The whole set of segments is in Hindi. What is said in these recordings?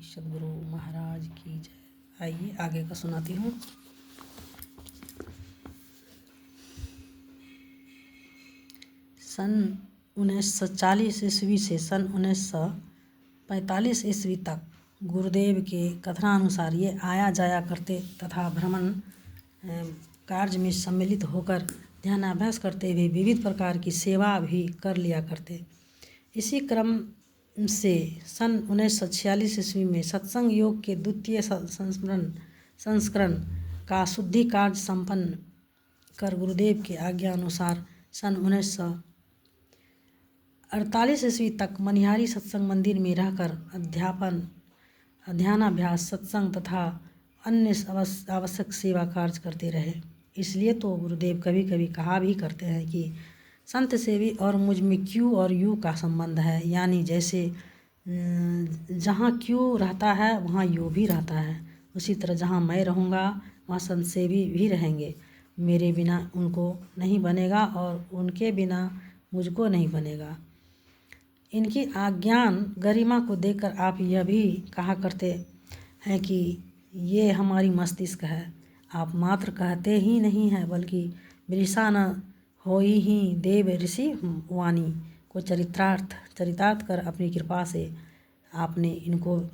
सद्गुरु महाराज की जय। आइए आगे का सुनाती हूँ। सन 1940 ईस्वी से सन 1945 ईस्वी तक गुरुदेव के कथनानुसार ये आया जाया करते तथा भ्रमण कार्य में सम्मिलित होकर ध्यानाभ्यास करते हुए विविध प्रकार की सेवा भी कर लिया करते। इसी क्रम से सन 1946 ईस्वी में सत्संग योग के द्वितीय संस्करण का शुद्धि कार्य संपन्न कर गुरुदेव की आज्ञा अनुसार सन 1948 ईस्वी तक मनिहारी सत्संग मंदिर में रहकर ध्यानाभ्यास सत्संग तथा अन्य आवश्यक सेवा कार्य करते रहे। इसलिए तो गुरुदेव कभी कभी कहा भी करते हैं कि संत सेवी और मुझ में क्यों और यू का संबंध है, यानी जैसे जहाँ क्यों रहता है वहाँ यू भी रहता है, उसी तरह जहाँ मैं रहूँगा वहाँ संत सेवी भी रहेंगे। मेरे बिना उनको नहीं बनेगा और उनके बिना मुझको नहीं बनेगा। इनकी आज्ञान गरिमा को देखकर आप यह भी कहा करते हैं कि ये हमारी मस्तिष्क है। आप मात्र कहते ही नहीं हैं बल्कि मृषा न होई ही देव ऋषि वाणी को चरितार्थ कर अपनी कृपा से आपने इनको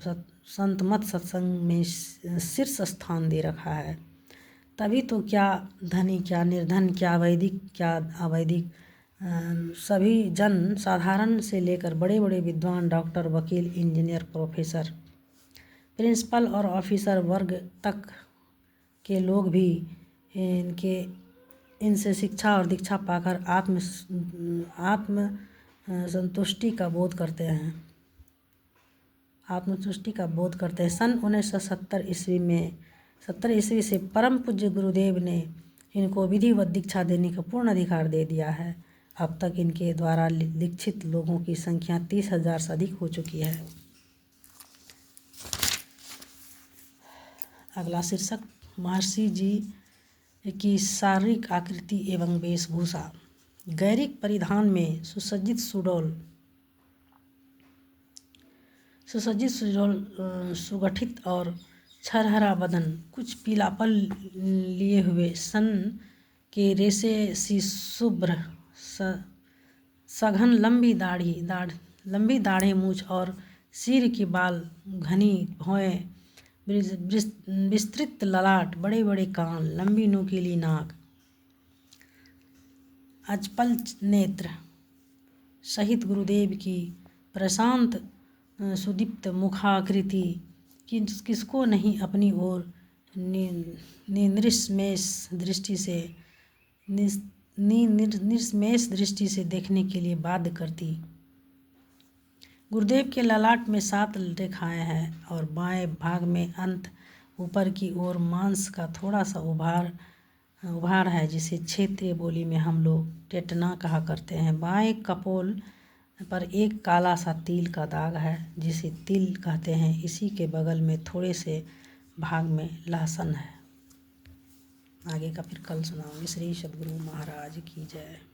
संत मत सत्संग में शीर्ष स्थान दे रखा है। तभी तो क्या धनी क्या निर्धन क्या वैदिक क्या अवैदिक सभी जन साधारण से लेकर बड़े बड़े विद्वान डॉक्टर वकील इंजीनियर प्रोफेसर प्रिंसिपल और ऑफिसर वर्ग तक के लोग भी इनसे शिक्षा और दीक्षा पाकर आत्म संतुष्टि का बोध करते हैं। सन 1970 ईस्वी से परम पूज्य गुरुदेव ने इनको विधिवत दीक्षा देने का पूर्ण अधिकार दे दिया है। अब तक इनके द्वारा दीक्षित लोगों की संख्या 30,000 से अधिक हो चुकी है। अगला शीर्षक महर्षि जी की शारीरिक आकृति एवं वेशभूषा। गैरिक परिधान में सुसज्जित सुगठित और छरहरा बदन, कुछ पीलापन लिए हुए, सन के रेशे सी शुभ्र सघन लंबी दाढ़ी मूछ और सिर की बाल घनी भौहें, विस्तृत ललाट, बड़े बड़े कान, लंबी नुकीली नाक, अचपल नेत्र सहित गुरुदेव की प्रशांत सुदीप्त मुखाकृति किसको नहीं अपनी ओर निर्निमेष दृष्टि से देखने के लिए बाध्य करती। गुरुदेव के ललाट में 7 रेखाएं हैं और बाएं भाग में अंत ऊपर की ओर मांस का थोड़ा सा उभार है, जिसे क्षेत्रीय बोली में हम लोग टेटना कहा करते हैं। बाएं कपोल पर एक काला सा तिल का दाग है, जिसे तिल कहते हैं। इसी के बगल में थोड़े से भाग में लहसुन है। आगे का फिर कल सुनाऊंगी। श्री सद्गुरु महाराज की जय।